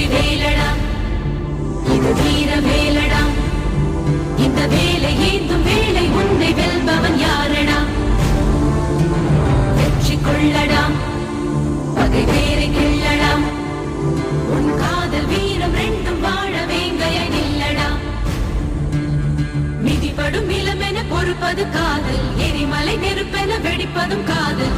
வெற்றி வேலடா, இது வீர வேலடா. இந்த வேலை ஏந்தும் வேலை உன்னை வெல்பவன் யாரடா? வெற்றி கொள்ளடா, பகை வேரை கிள்ளடா. உன் காதல் வீரம் ரெண்டும் வாழ வேங்கைய நில்லடா. மிதிபடும் இளமென பொறுப்பது காதல், எரிமலை நெருப்பென வெடிப்பதும் காதல்.